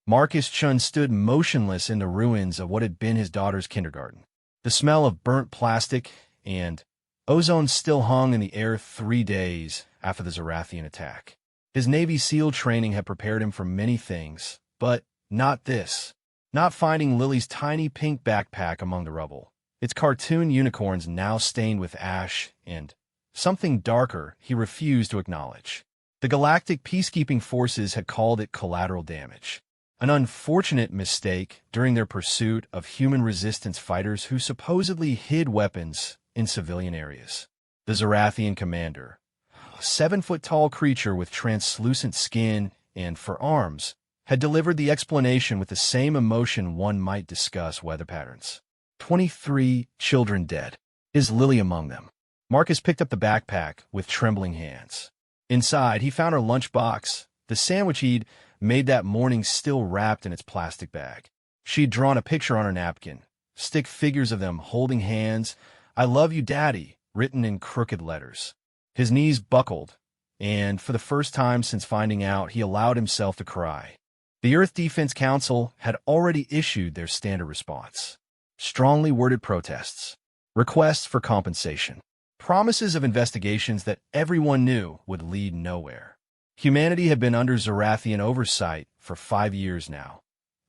Marcus Chun stood motionless in the ruins of what had been his daughter's kindergarten. The smell of burnt plastic and ozone still hung in the air 3 days after the Zorathian attack. His Navy SEAL training had prepared him for many things, but not this. Not finding Lily's tiny pink backpack among the rubble, its cartoon unicorns now stained with ash, and something darker he refused to acknowledge. The Galactic peacekeeping forces had called it collateral damage. An unfortunate mistake during their pursuit of human resistance fighters who supposedly hid weapons in civilian areas. The Zorathian commander, a 7-foot-tall creature with translucent skin and for arms, had delivered the explanation with the same emotion one might discuss weather patterns. 23 children dead. Is Lily among them? Marcus picked up the backpack with trembling hands. Inside, he found her lunchbox, the sandwich he'd made that morning still wrapped in its plastic bag. She'd drawn a picture on her napkin, stick figures of them holding hands, "I love you, Daddy," written in crooked letters. His knees buckled, and for the first time since finding out, he allowed himself to cry. The Earth Defense Council had already issued their standard response. Strongly worded protests, requests for compensation, promises of investigations that everyone knew would lead nowhere. Humanity had been under Zorathian oversight for 5 years now,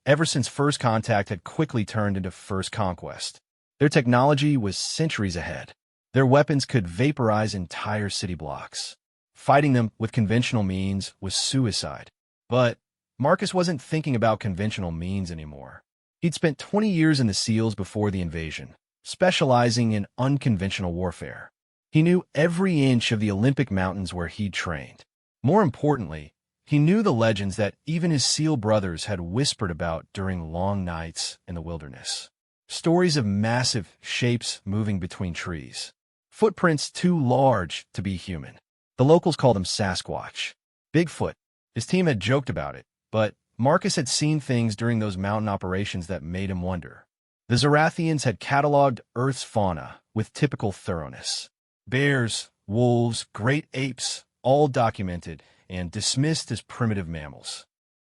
ever since First Contact had quickly turned into First Conquest. Their technology was centuries ahead. Their weapons could vaporize entire city blocks. Fighting them with conventional means was suicide. But Marcus wasn't thinking about conventional means anymore. He'd spent 20 years in the SEALs before the invasion, specializing in unconventional warfare. He knew every inch of the Olympic Mountains where he'd trained. More importantly, he knew the legends that even his SEAL brothers had whispered about during long nights in the wilderness. Stories of massive shapes moving between trees. Footprints too large to be human. The locals called them Sasquatch. Bigfoot. His team had joked about it, but Marcus had seen things during those mountain operations that made him wonder. The Zorathians had cataloged Earth's fauna with typical thoroughness. Bears, wolves, great apes, all documented and dismissed as primitive mammals.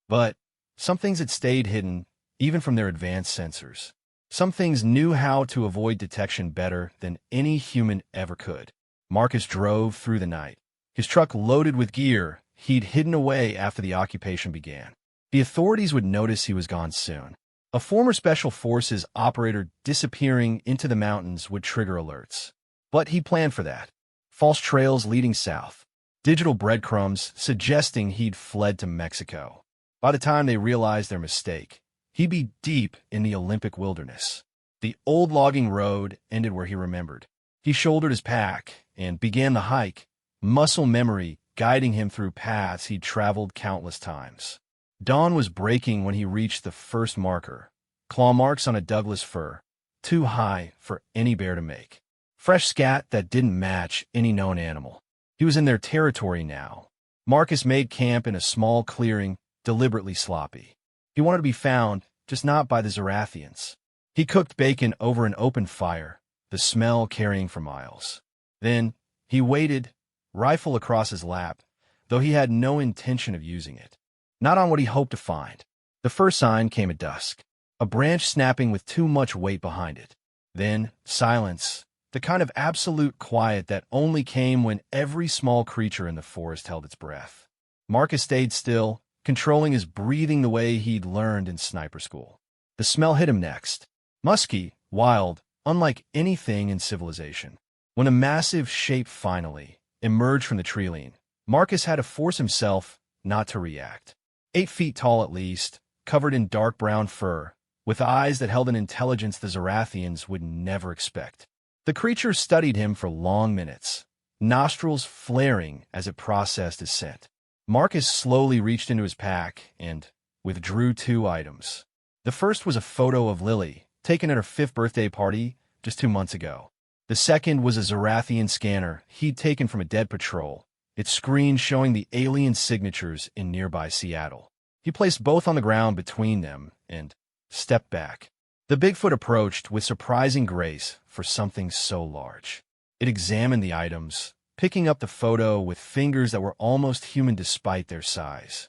But some things had stayed hidden, even from their advanced sensors. Some things knew how to avoid detection better than any human ever could. Marcus drove through the night, his truck loaded with gear he'd hidden away after the occupation began. The authorities would notice he was gone soon. A former Special Forces operator disappearing into the mountains would trigger alerts. But he planned for that. False trails leading south. Digital breadcrumbs suggesting he'd fled to Mexico. By the time they realized their mistake, he'd be deep in the Olympic wilderness. The old logging road ended where he remembered. He shouldered his pack and began the hike, muscle memory guiding him through paths he'd traveled countless times. Dawn was breaking when he reached the first marker, claw marks on a Douglas fir, too high for any bear to make. Fresh scat that didn't match any known animal. He was in their territory now. Marcus made camp in a small clearing, deliberately sloppy. He wanted to be found, just not by the Zorathians. He cooked bacon over an open fire, the smell carrying for miles. Then he waited, rifle across his lap, though he had no intention of using it. Not on what he hoped to find. The first sign came at dusk, a branch snapping with too much weight behind it. Then silence, the kind of absolute quiet that only came when every small creature in the forest held its breath. Marcus stayed still, controlling his breathing the way he'd learned in sniper school. The smell hit him next. Musky, wild, unlike anything in civilization. When a massive shape finally emerged from the tree-line, Marcus had to force himself not to react. 8 feet tall at least, covered in dark brown fur, with eyes that held an intelligence the Zorathians would never expect. The creature studied him for long minutes, nostrils flaring as it processed his scent. Marcus slowly reached into his pack and withdrew 2 items. The first was a photo of Lily, taken at her 5th birthday party just 2 months ago. The second was a Zorathian scanner he'd taken from a dead patrol, its screen showing the alien signatures in nearby Seattle. He placed both on the ground between them and stepped back. The Bigfoot approached with surprising grace for something so large. It examined the items, picking up the photo with fingers that were almost human despite their size.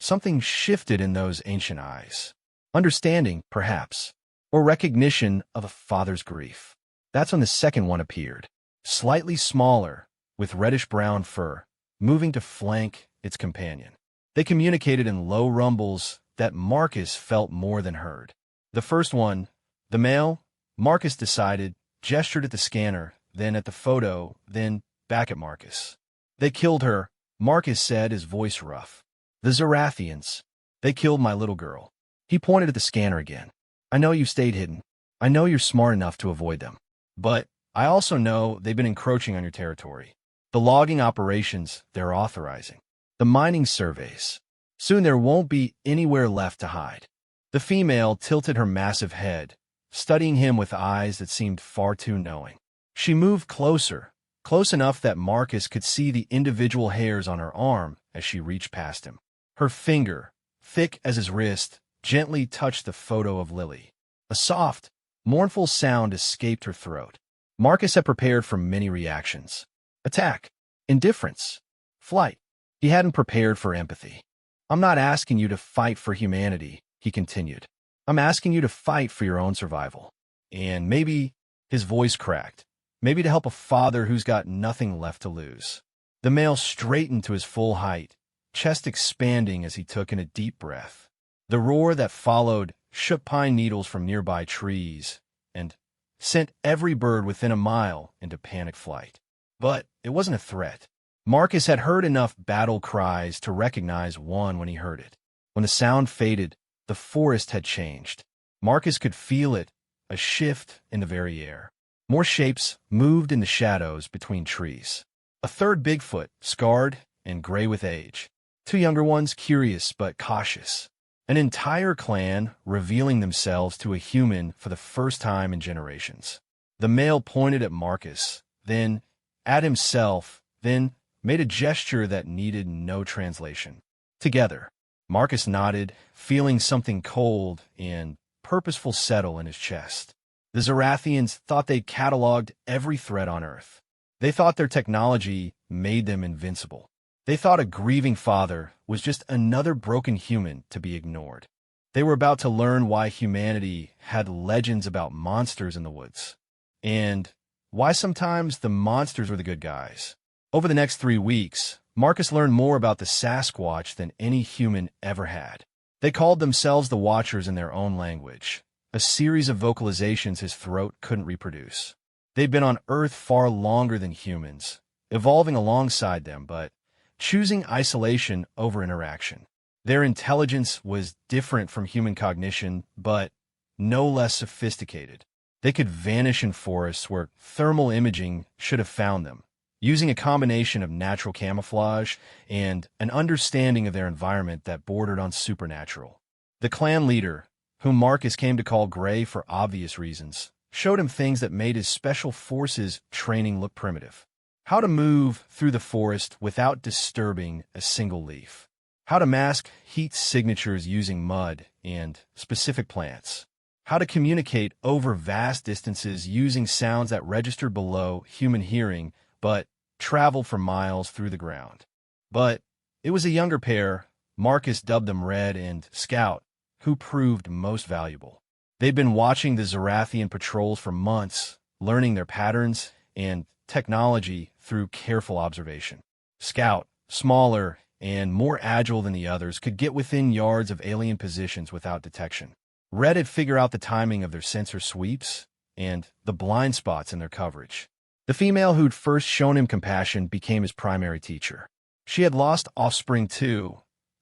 something shifted in those ancient eyes. Understanding, perhaps, or recognition of a father's grief. That's when the second one appeared, slightly smaller, with reddish-brown fur, moving to flank its companion. They communicated in low rumbles that Marcus felt more than heard. The first one, the male, Marcus decided, gestured at the scanner, then at the photo, then back at Marcus. They killed her, Marcus said, his voice rough. The Zarathians. They killed my little girl. He pointed at the scanner again. I know you stayed hidden. I know you're smart enough to avoid them. But I also know they've been encroaching on your territory. The logging operations they're authorizing. The mining surveys. Soon there won't be anywhere left to hide. The female tilted her massive head, studying him with eyes that seemed far too knowing. She moved closer, close enough that Marcus could see the individual hairs on her arm as she reached past him. Her finger, thick as his wrist, gently touched the photo of Lily. A soft, mournful sound escaped her throat. Marcus had prepared for many reactions. Attack, indifference, flight. He hadn't prepared for empathy. I'm not asking you to fight for humanity, he continued. I'm asking you to fight for your own survival. And maybe, his voice cracked, maybe to help a father who's got nothing left to lose. The male straightened to his full height, chest expanding as he took in a deep breath. The roar that followed shook pine needles from nearby trees and sent every bird within a mile into panic flight. But it wasn't a threat. Marcus had heard enough battle cries to recognize one when he heard it. When the sound faded, the forest had changed. Marcus could feel it, a shift in the very air. More shapes moved in the shadows between trees. A third Bigfoot, scarred and gray with age. Two younger ones, curious but cautious. An entire clan revealing themselves to a human for the first time in generations. The male pointed at Marcus, then at himself, then made a gesture that needed no translation. Together, Marcus nodded, feeling something cold and purposeful settle in his chest. The Zarathians thought they'd cataloged every threat on Earth. They thought their technology made them invincible. They thought a grieving father was just another broken human to be ignored. They were about to learn why humanity had legends about monsters in the woods, and why sometimes the monsters were the good guys. Over the next 3 weeks, Marcus learned more about the Sasquatch than any human ever had. They called themselves the Watchers in their own language, a series of vocalizations his throat couldn't reproduce. They'd been on Earth far longer than humans, evolving alongside them, but choosing isolation over interaction. Their intelligence was different from human cognition, but no less sophisticated. They could vanish in forests where thermal imaging should have found them, using a combination of natural camouflage and an understanding of their environment that bordered on supernatural. The clan leader, whom Marcus came to call Gray for obvious reasons, showed him things that made his special forces training look primitive. How to move through the forest without disturbing a single leaf. How to mask heat signatures using mud and specific plants. How to communicate over vast distances using sounds that registered below human hearing but traveled for miles through the ground. But it was a younger pair, Marcus dubbed them Red and Scout, who proved most valuable. They'd been watching the Zarathian patrols for months, learning their patterns and technology through careful observation. Scout, smaller and more agile than the others, could get within yards of alien positions without detection. Red had figured out the timing of their sensor sweeps and the blind spots in their coverage. The female who'd first shown him compassion became his primary teacher. She had lost offspring too,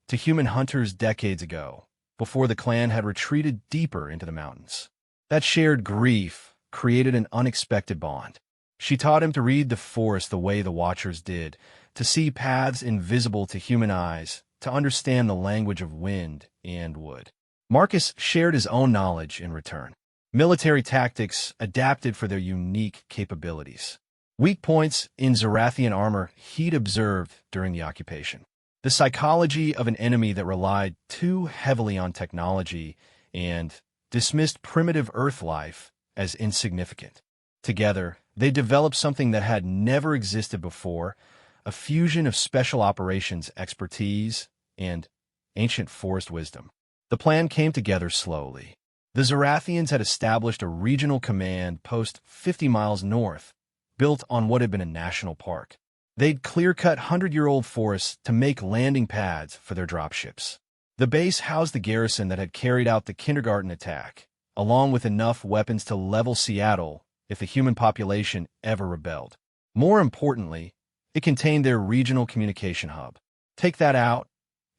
to human hunters decades ago, before the clan had retreated deeper into the mountains. That shared grief created an unexpected bond. She taught him to read the forest the way the Watchers did, to see paths invisible to human eyes, to understand the language of wind and wood. Marcus shared his own knowledge in return. Military tactics adapted for their unique capabilities. Weak points in Zarathian armor he'd observed during the occupation. The psychology of an enemy that relied too heavily on technology and dismissed primitive Earth life as insignificant. Together, they developed something that had never existed before, a fusion of special operations expertise and ancient forest wisdom. The plan came together slowly. The Zarathians had established a regional command post 50 miles north, built on what had been a national park. They'd clear-cut 100-year-old forests to make landing pads for their dropships. The base housed the garrison that had carried out the kindergarten attack, along with enough weapons to level Seattle if the human population ever rebelled. More importantly, it contained their regional communication hub. Take that out,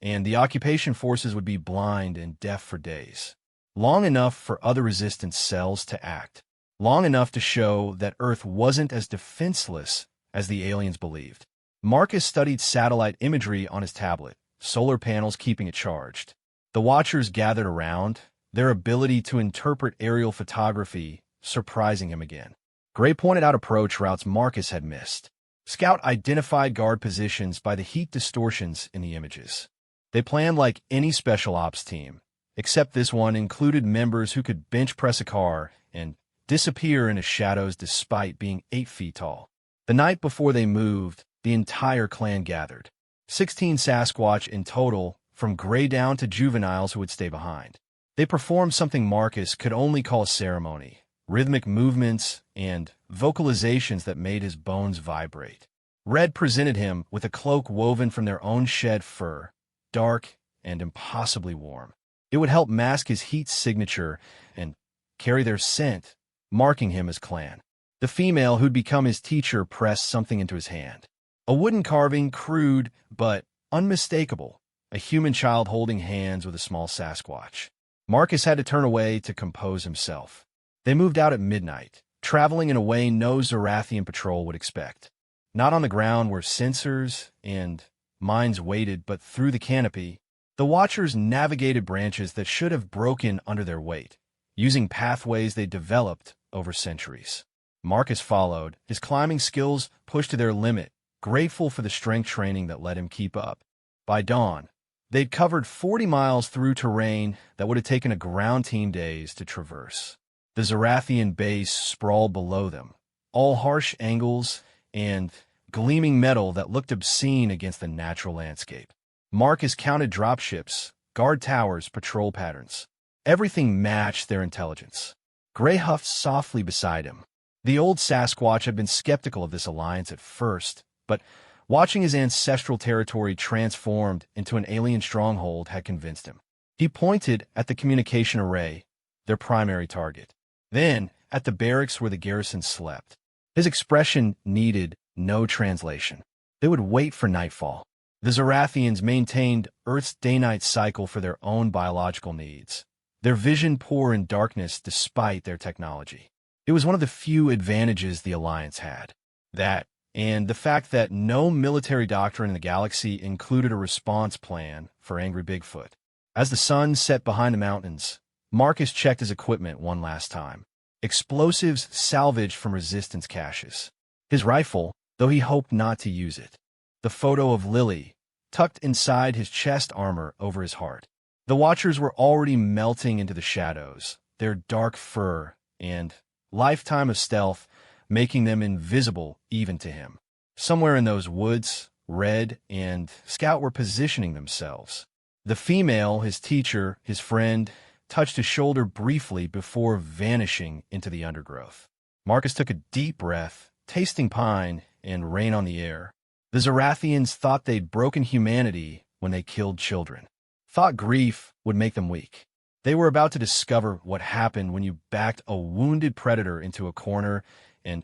and the occupation forces would be blind and deaf for days. Long enough for other resistance cells to act. Long enough to show that Earth wasn't as defenseless as the aliens believed. Marcus studied satellite imagery on his tablet, solar panels keeping it charged. The Watchers gathered around, their ability to interpret aerial photography surprising him again. Gray pointed out approach routes Marcus had missed. Scout identified guard positions by the heat distortions in the images. They planned like any special ops team, except this one included members who could bench press a car and disappear into shadows despite being 8 feet tall. The night before they moved, the entire clan gathered. 16 Sasquatch in total, from gray down to juveniles who would stay behind. They performed something Marcus could only call a ceremony, rhythmic movements and vocalizations that made his bones vibrate. Red presented him with a cloak woven from their own shed fur, dark and impossibly warm. It would help mask his heat signature and carry their scent, marking him as clan. The female who'd become his teacher pressed something into his hand. A wooden carving, crude but unmistakable, a human child holding hands with a small Sasquatch. Marcus had to turn away to compose himself. They moved out at midnight, traveling in a way no Zarathian patrol would expect. Not on the ground where sensors and mines waited, but through the canopy. The Watchers navigated branches that should have broken under their weight, using pathways they developed over centuries. Marcus followed, his climbing skills pushed to their limit, grateful for the strength training that let him keep up. By dawn, they'd covered 40 miles through terrain that would have taken a ground team days to traverse. The Zarathian base sprawled below them, all harsh angles and gleaming metal that looked obscene against the natural landscape. Marcus counted dropships, guard towers, patrol patterns. Everything matched their intelligence. Gray huffed softly beside him. The old Sasquatch had been skeptical of this alliance at first, but watching his ancestral territory transformed into an alien stronghold had convinced him. He pointed at the communication array, their primary target. Then, at the barracks where the garrison slept. His expression needed no translation. They would wait for nightfall. The Zarathians maintained Earth's day-night cycle for their own biological needs. Their vision poor in darkness despite their technology. It was one of the few advantages the Alliance had. That, and the fact that no military doctrine in the galaxy included a response plan for angry Bigfoot. As the sun set behind the mountains, Marcus checked his equipment one last time. Explosives salvaged from resistance caches. His rifle, though he hoped not to use it. The photo of Lily, tucked inside his chest armor over his heart. The Watchers were already melting into the shadows, their dark fur and lifetime of stealth making them invisible even to him. Somewhere in those woods, Red and Scout were positioning themselves. The female, his teacher, his friend, touched his shoulder briefly before vanishing into the undergrowth. Marcus took a deep breath, tasting pine and rain on the air. The Zarathians thought they'd broken humanity when they killed children. Thought grief would make them weak. They were about to discover what happened when you backed a wounded predator into a corner and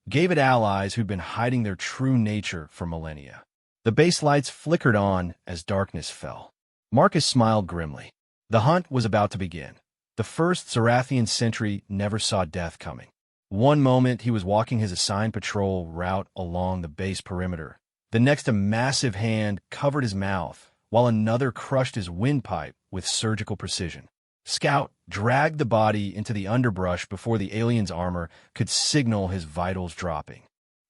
gave it allies who'd been hiding their true nature for millennia. The base lights flickered on as darkness fell. Marcus smiled grimly. The hunt was about to begin. The first Zarathian sentry never saw death coming. One moment he was walking his assigned patrol route along the base perimeter. The next a massive hand covered his mouth, while another crushed his windpipe with surgical precision. Scout dragged the body into the underbrush before the alien's armor could signal his vitals dropping.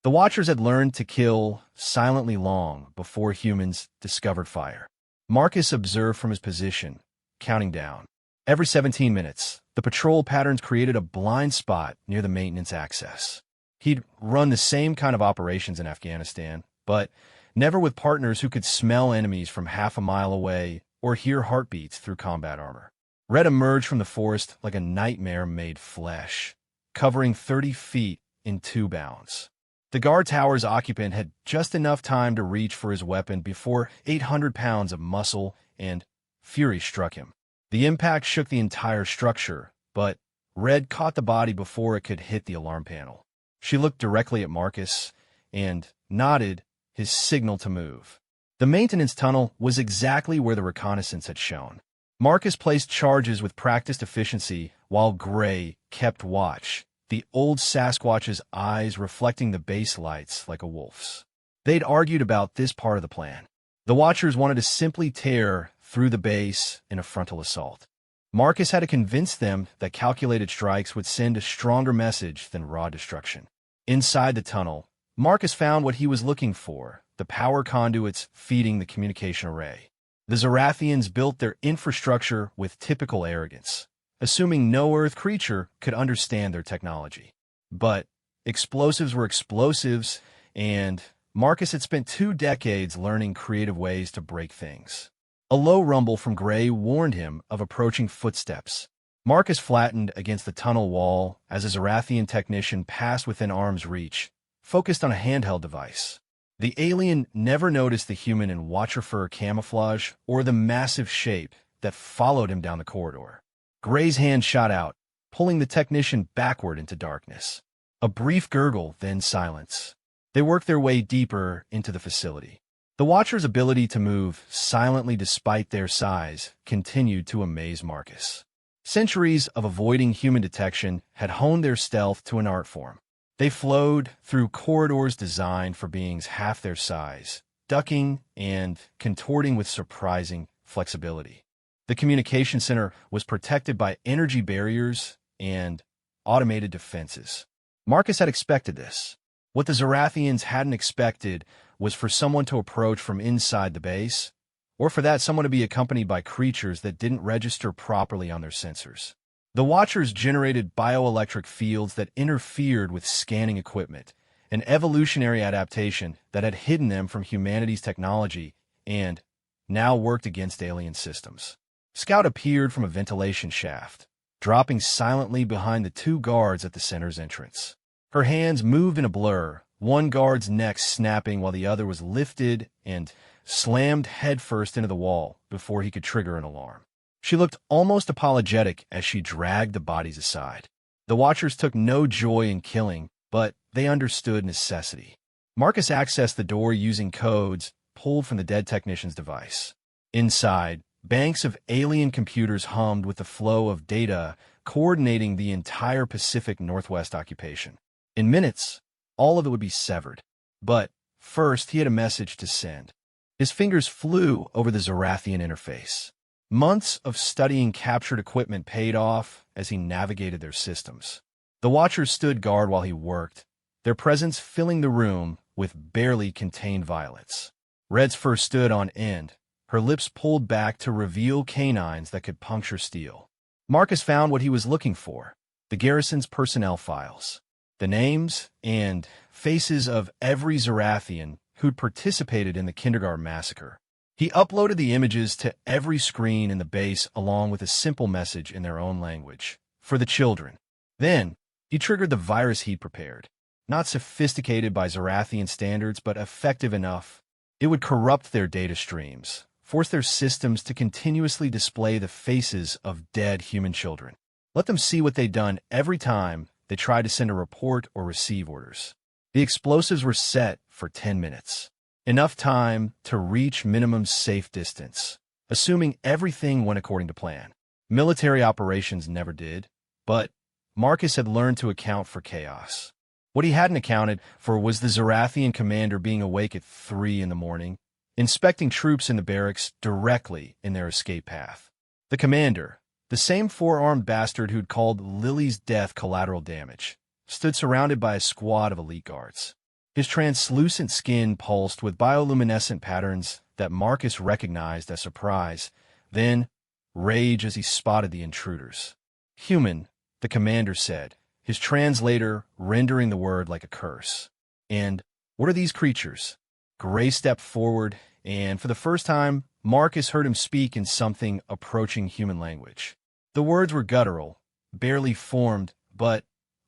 The Watchers had learned to kill silently long before humans discovered fire. Marcus observed from his position, counting down. Every 17 minutes, the patrol patterns created a blind spot near the maintenance access. He'd run the same kind of operations in Afghanistan, but never with partners who could smell enemies from half a mile away or hear heartbeats through combat armor. Red emerged from the forest like a nightmare made flesh, covering 30 feet in 2 bounds. The guard tower's occupant had just enough time to reach for his weapon before 800 pounds of muscle and fury struck him. The impact shook the entire structure, but Red caught the body before it could hit the alarm panel. She looked directly at Marcus and nodded his signal to move. The maintenance tunnel was exactly where the reconnaissance had shown. Marcus placed charges with practiced efficiency while Gray kept watch, the old Sasquatch's eyes reflecting the base lights like a wolf's. They'd argued about this part of the plan. The Watchers wanted to simply tear through the base in a frontal assault. Marcus had to convince them that calculated strikes would send a stronger message than raw destruction. Inside the tunnel, Marcus found what he was looking for, the power conduits feeding the communication array. The Zorathians built their infrastructure with typical arrogance, assuming no Earth creature could understand their technology. But explosives were explosives, and Marcus had spent 2 decades learning creative ways to break things. A low rumble from Gray warned him of approaching footsteps. Marcus flattened against the tunnel wall as a Zorathian technician passed within arm's reach, focused on a handheld device. The alien never noticed the human in Watcher fur camouflage or the massive shape that followed him down the corridor. Gray's hand shot out, pulling the technician backward into darkness. A brief gurgle, then silence. They worked their way deeper into the facility. The Watcher's ability to move silently despite their size continued to amaze Marcus. Centuries of avoiding human detection had honed their stealth to an art form. They flowed through corridors designed for beings half their size, ducking and contorting with surprising flexibility. The communication center was protected by energy barriers and automated defenses. Marcus had expected this. What the Zorathians hadn't expected was for someone to approach from inside the base, or for that someone to be accompanied by creatures that didn't register properly on their sensors. The Watchers generated bioelectric fields that interfered with scanning equipment, an evolutionary adaptation that had hidden them from humanity's technology and now worked against alien systems. Scout appeared from a ventilation shaft, dropping silently behind the 2 guards at the center's entrance. Her hands moved in a blur, one guard's neck snapping while the other was lifted and slammed headfirst into the wall before he could trigger an alarm. She looked almost apologetic as she dragged the bodies aside. The Watchers took no joy in killing, but they understood necessity. Marcus accessed the door using codes pulled from the dead technician's device. Inside, banks of alien computers hummed with the flow of data coordinating the entire Pacific Northwest occupation. In minutes, all of it would be severed. But first, he had a message to send. His fingers flew over the Zorathian interface. Months of studying captured equipment paid off as he navigated their systems. The Watchers stood guard while he worked, their presence filling the room with barely contained violence. Red's fur stood on end, her lips pulled back to reveal canines that could puncture steel. Marcus found what he was looking for, the garrison's personnel files. The names and faces of every Zorathian who'd participated in the kindergarten massacre. He uploaded the images to every screen in the base along with a simple message in their own language, for the children. Then, he triggered the virus he'd prepared. Not sophisticated by Zorathian standards, but effective enough. It would corrupt their data streams, force their systems to continuously display the faces of dead human children. Let them see what they'd done every time they tried to send a report or receive orders. The explosives were set for 10 minutes. Enough time to reach minimum safe distance, assuming everything went according to plan. Military operations never did, but Marcus had learned to account for chaos. What he hadn't accounted for was the Zorathian commander being awake at 3 in the morning, inspecting troops in the barracks directly in their escape path. The commander, the same 4-armed bastard who'd called Lily's death collateral damage, stood surrounded by a squad of elite guards. His translucent skin pulsed with bioluminescent patterns that Marcus recognized as surprise, then rage as he spotted the intruders. Human, the commander said, his translator rendering the word like a curse. And what are these creatures? Gray stepped forward, and for the first time, Marcus heard him speak in something approaching human language. The words were guttural, barely formed, but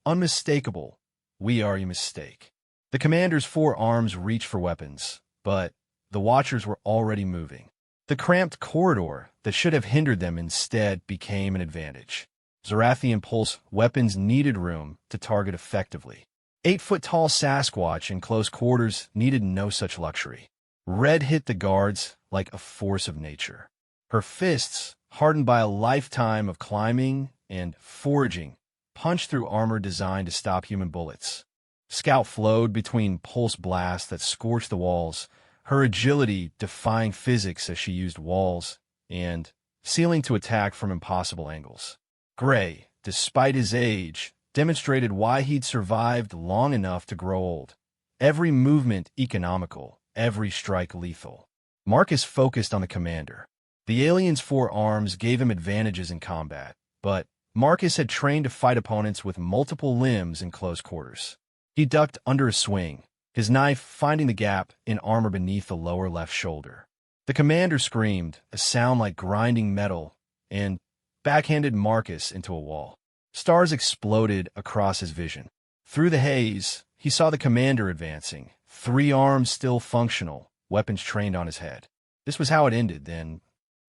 unmistakable. "We are your mistake." The commander's 4 arms reached for weapons, but the Watchers were already moving. The cramped corridor that should have hindered them instead became an advantage. Zarathian pulse weapons needed room to target effectively. 8-foot-tall Sasquatch in close quarters needed no such luxury. Red hit the guards like a force of nature. Her fists, hardened by a lifetime of climbing and foraging, punched through armor designed to stop human bullets. Scout flowed between pulse blasts that scorched the walls, her agility defying physics as she used walls and ceiling to attack from impossible angles. Gray, despite his age, demonstrated why he'd survived long enough to grow old. Every movement economical, every strike lethal. Marcus focused on the commander. The alien's 4 arms gave him advantages in combat, but Marcus had trained to fight opponents with multiple limbs in close quarters. He ducked under a swing, his knife finding the gap in armor beneath the lower left shoulder. The commander screamed, a sound like grinding metal, and backhanded Marcus into a wall. Stars exploded across his vision. Through the haze, he saw the commander advancing, 3 arms still functional, weapons trained on his head. This was how it ended, then.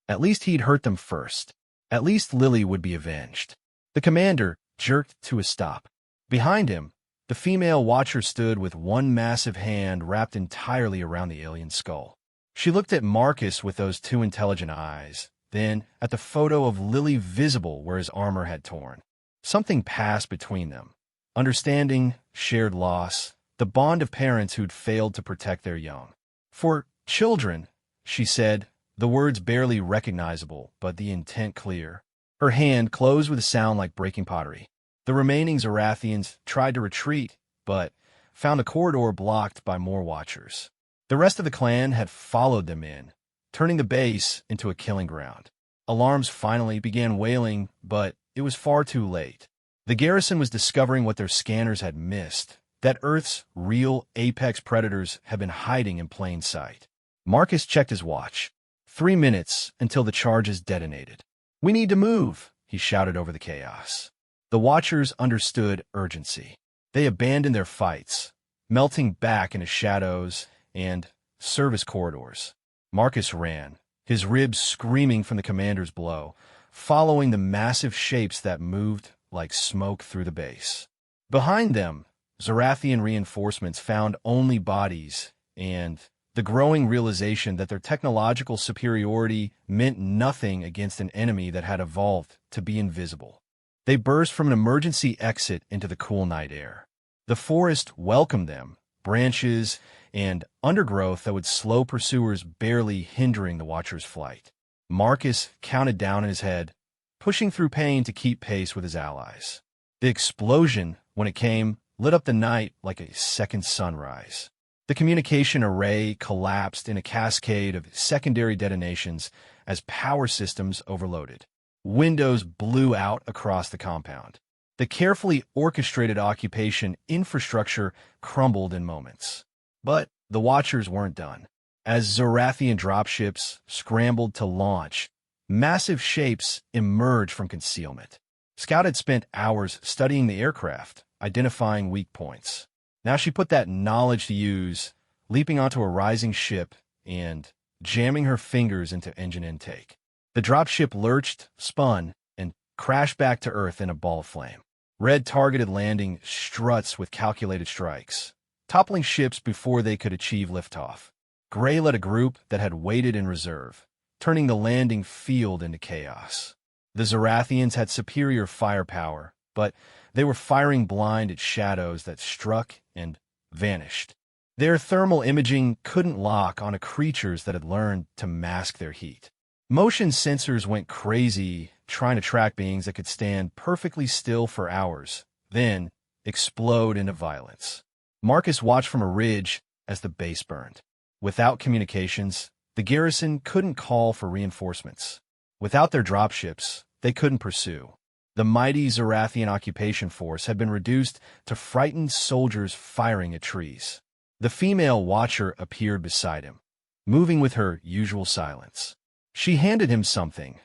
At least he'd hurt them first. At least Lily would be avenged. The commander jerked to a stop. Behind him, the female Watcher stood with one massive hand wrapped entirely around the alien's skull. She looked at Marcus with those 2 intelligent eyes, then at the photo of Lily visible where his armor had torn. Something passed between them. Understanding, shared loss, the bond of parents who'd failed to protect their young. "For children," she said, the words barely recognizable, but the intent clear. Her hand closed with a sound like breaking pottery. The remaining Zarathians tried to retreat, but found the corridor blocked by more Watchers. The rest of the clan had followed them in, turning the base into a killing ground. Alarms finally began wailing, but it was far too late. The garrison was discovering what their scanners had missed, that Earth's real apex predators had been hiding in plain sight. Marcus checked his watch. 3 minutes until the charges detonated. "We need to move," he shouted over the chaos. The Watchers understood urgency. They abandoned their fights, melting back into shadows and service corridors. Marcus ran, his ribs screaming from the commander's blow, following the massive shapes that moved like smoke through the base. Behind them, Zarathian reinforcements found only bodies and the growing realization that their technological superiority meant nothing against an enemy that had evolved to be invisible. They burst from an emergency exit into the cool night air. The forest welcomed them, branches and undergrowth that would slow pursuers, barely hindering the Watcher's flight. Marcus counted down in his head, pushing through pain to keep pace with his allies. The explosion, when it came, lit up the night like a second sunrise. The communication array collapsed in a cascade of secondary detonations as power systems overloaded. Windows blew out across the compound. The carefully orchestrated occupation infrastructure crumbled in moments. But the Watchers weren't done. As Zarathian dropships scrambled to launch, massive shapes emerged from concealment. Scout had spent hours studying the aircraft, identifying weak points. Now she put that knowledge to use, leaping onto a rising ship and jamming her fingers into engine intake. The dropship lurched, spun, and crashed back to Earth in a ball of flame. Red targeted landing struts with calculated strikes, toppling ships before they could achieve liftoff. Gray led a group that had waited in reserve, turning the landing field into chaos. The Zarathians had superior firepower, but they were firing blind at shadows that struck and vanished. Their thermal imaging couldn't lock onto creatures that had learned to mask their heat. Motion sensors went crazy trying to track beings that could stand perfectly still for hours, then explode into violence. Marcus watched from a ridge as the base burned. Without communications, the garrison couldn't call for reinforcements. Without their dropships, they couldn't pursue. The mighty Zarathian occupation force had been reduced to frightened soldiers firing at trees. The female Watcher appeared beside him. moving with her usual silence. She handed him something,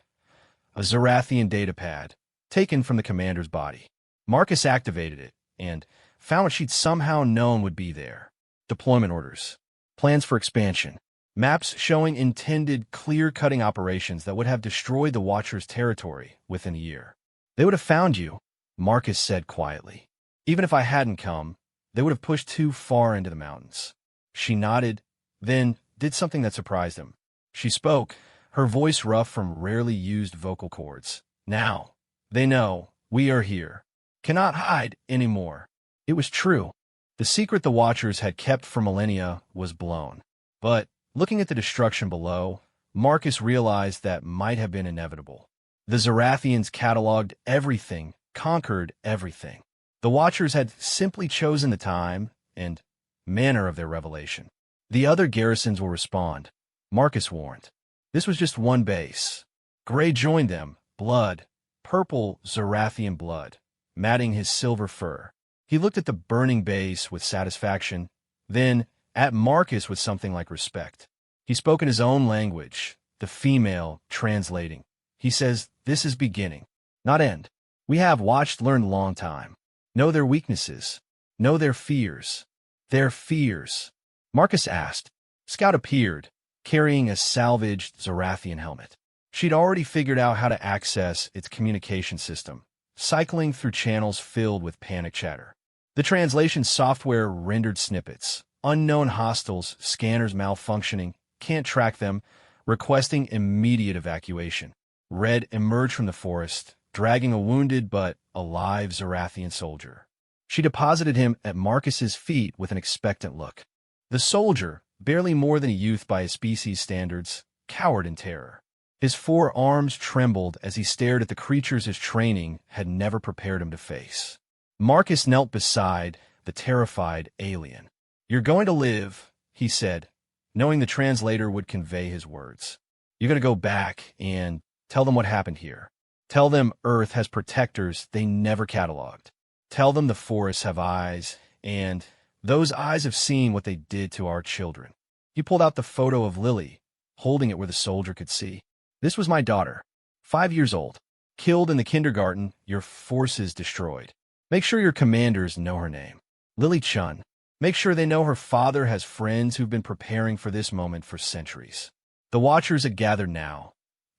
a Zarathian datapad, taken from the commander's body. Marcus activated it, and found what she'd somehow known would be there. Deployment orders, plans for expansion, maps showing intended clear-cutting operations that would have destroyed the Watcher's territory within a year. They would have found you, Marcus said quietly. Even if I hadn't come, they would have pushed too far into the mountains. She nodded, then did something that surprised him. She spoke, her voice rough from rarely used vocal cords. Now, they know, we are here. Cannot hide anymore. It was true. The secret the Watchers had kept for millennia was blown. But, looking at the destruction below, Marcus realized that might have been inevitable. The Zarathians cataloged everything, conquered everything. The Watchers had simply chosen the time and manner of their revelation. The other garrisons will respond, Marcus warned. This was just one base. Gray joined them, blood, purple Zarathian blood, matting his silver fur. He looked at the burning base with satisfaction, then at Marcus with something like respect. He spoke in his own language, the female translating. He says, this is beginning, not end. We have watched, learned long time. Know their weaknesses. Know their fears. Their fears. Marcus asked. Scout appeared, carrying a salvaged Zarathian helmet. She'd already figured out how to access its communication system, cycling through channels filled with panic chatter. The translation software rendered snippets. Unknown hostiles, scanners malfunctioning, can't track them, requesting immediate evacuation. Red emerged from the forest, dragging a wounded but alive Zarathian soldier. She deposited him at Marcus's feet with an expectant look. The soldier, barely more than a youth by his species standards, cowered in terror. His 4 arms trembled as he stared at the creatures his training had never prepared him to face. Marcus knelt beside the terrified alien. You're going to live, he said, knowing the translator would convey his words. You're going to go back and tell them what happened here. Tell them Earth has protectors they never cataloged. Tell them the forests have eyes, and those eyes have seen what they did to our children. He pulled out the photo of Lily, holding it where the soldier could see. This was my daughter, 5 years old, killed in the kindergarten, your forces destroyed. Make sure your commanders know her name. Lily Chun. Make sure they know her father has friends who've been preparing for this moment for centuries. The Watchers had gathered now,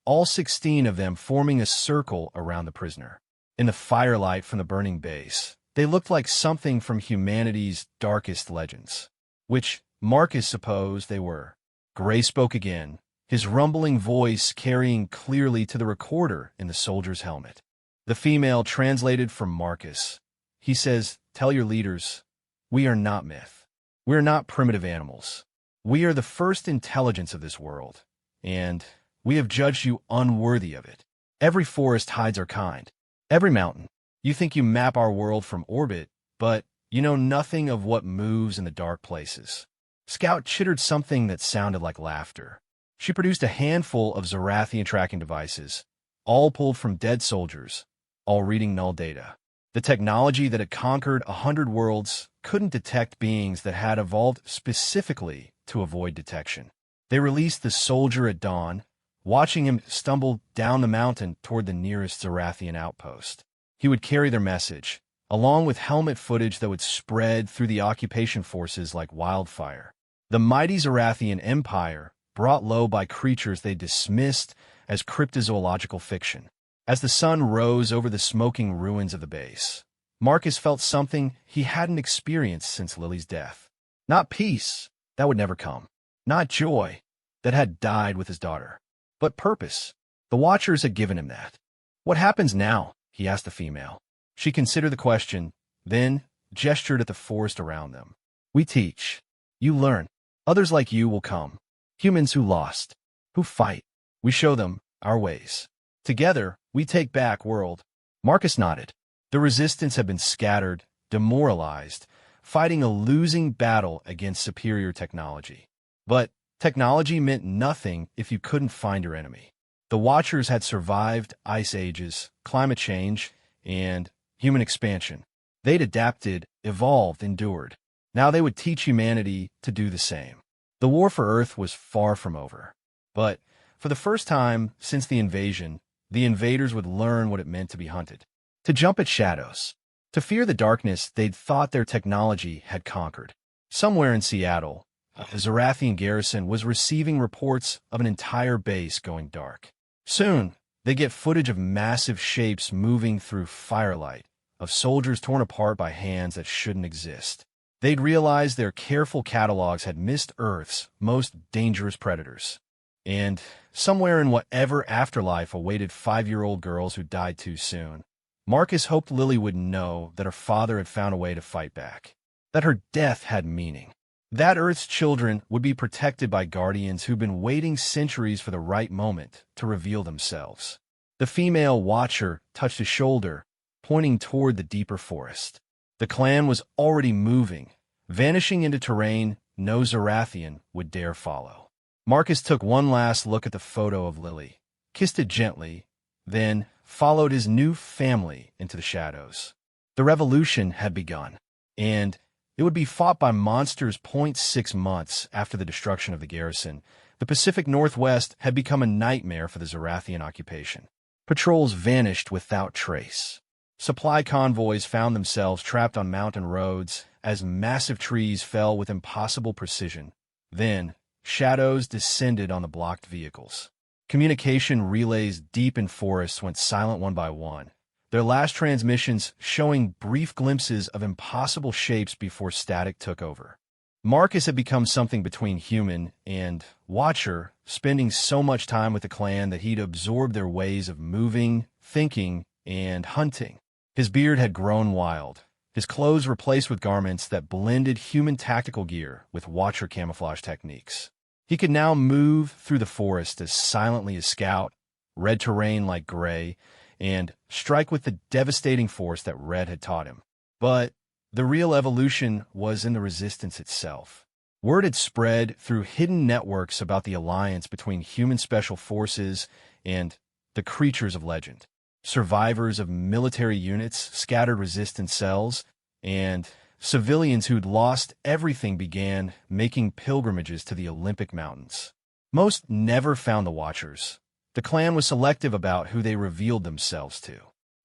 all 16 of them forming a circle around the prisoner. In the firelight from the burning base, they looked like something from humanity's darkest legends, which Marcus supposed they were. Gray spoke again, his rumbling voice carrying clearly to the recorder in the soldier's helmet. The female translated from Marcus. He says, tell your leaders, we are not myth. We are not primitive animals. We are the first intelligence of this world, and we have judged you unworthy of it. Every forest hides our kind. Every mountain. You think you map our world from orbit, but you know nothing of what moves in the dark places. Scout chittered something that sounded like laughter. She produced a handful of Zarathian tracking devices, all pulled from dead soldiers, all reading null data. The technology that had conquered 100 worlds couldn't detect beings that had evolved specifically to avoid detection. They released the soldier at dawn, watching him stumble down the mountain toward the nearest Zarathian outpost. He would carry their message, along with helmet footage that would spread through the occupation forces like wildfire. The mighty Zarathian empire, brought low by creatures they dismissed as cryptozoological fiction. As the sun rose over the smoking ruins of the base, Marcus felt something he hadn't experienced since Lily's death. Not peace, that would never come. Not joy, that had died with his daughter. But purpose. The Watchers had given him that. What happens now? He asked the female. She considered the question, then gestured at the forest around them. We teach. You learn. Others like you will come. Humans who lost. Who fight. We show them our ways. Together, we take back world. Marcus nodded. The resistance had been scattered, demoralized, fighting a losing battle against superior technology. But technology meant nothing if you couldn't find your enemy. The Watchers had survived ice ages, climate change, and human expansion. They'd adapted, evolved, endured. Now they would teach humanity to do the same. The war for Earth was far from over. But for the first time since the invasion, the invaders would learn what it meant to be hunted, to jump at shadows, to fear the darkness they'd thought their technology had conquered. Somewhere in Seattle, the Zorathian garrison was receiving reports of an entire base going dark. Soon, they get footage of massive shapes moving through firelight, of soldiers torn apart by hands that shouldn't exist. They'd realize their careful catalogs had missed Earth's most dangerous predators. And somewhere in whatever afterlife awaited 5-year-old girls who died too soon, Marcus hoped Lily would know that her father had found a way to fight back, that her death had meaning, that Earth's children would be protected by guardians who'd been waiting centuries for the right moment to reveal themselves. The female watcher touched his shoulder, pointing toward the deeper forest. The clan was already moving, vanishing into terrain no Zorathian would dare follow. Marcus took one last look at the photo of Lily, kissed it gently, then followed his new family into the shadows. The revolution had begun, and it would be fought by monsters. 6 months after the destruction of the garrison, the Pacific Northwest had become a nightmare for the Zorathian occupation. Patrols vanished without trace. Supply convoys found themselves trapped on mountain roads as massive trees fell with impossible precision. Then, shadows descended on the blocked vehicles. Communication relays deep in forests went silent one by one, their last transmissions showing brief glimpses of impossible shapes before static took over. Marcus had become something between human and watcher, spending so much time with the clan that he'd absorbed their ways of moving, thinking, and hunting. His beard had grown wild, his clothes replaced with garments that blended human tactical gear with watcher camouflage techniques. He could now move through the forest as silently as Scout, red terrain like Gray, and strike with the devastating force that Red had taught him. But the real evolution was in the resistance itself. Word had spread through hidden networks about the alliance between human special forces and the creatures of legend. Survivors of military units, scattered resistance cells, and civilians who'd lost everything began making pilgrimages to the Olympic Mountains. Most never found the Watchers. The clan was selective about who they revealed themselves to.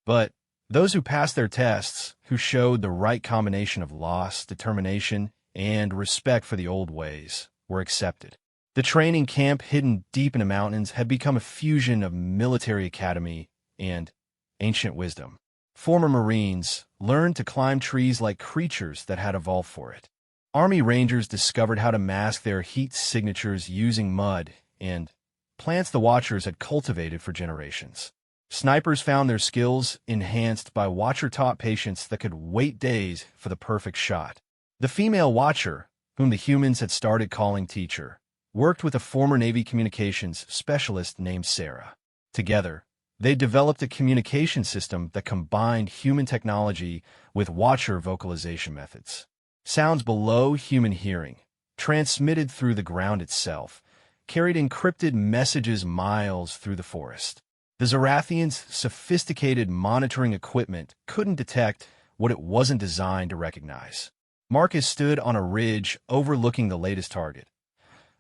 But those who passed their tests, who showed the right combination of loss, determination, and respect for the old ways, were accepted. The training camp hidden deep in the mountains had become a fusion of military academy and ancient wisdom. Former Marines learned to climb trees like creatures that had evolved for it. Army Rangers discovered how to mask their heat signatures using mud and plants the Watchers had cultivated for generations. Snipers found their skills enhanced by Watcher-taught patients that could wait days for the perfect shot. The female Watcher, whom the humans had started calling teacher, worked with a former Navy communications specialist named Sarah. Together, they developed a communication system that combined human technology with Watcher vocalization methods. Sounds below human hearing, transmitted through the ground itself, carried encrypted messages miles through the forest. The Zorathians' sophisticated monitoring equipment couldn't detect what it wasn't designed to recognize. Marcus stood on a ridge overlooking the latest target,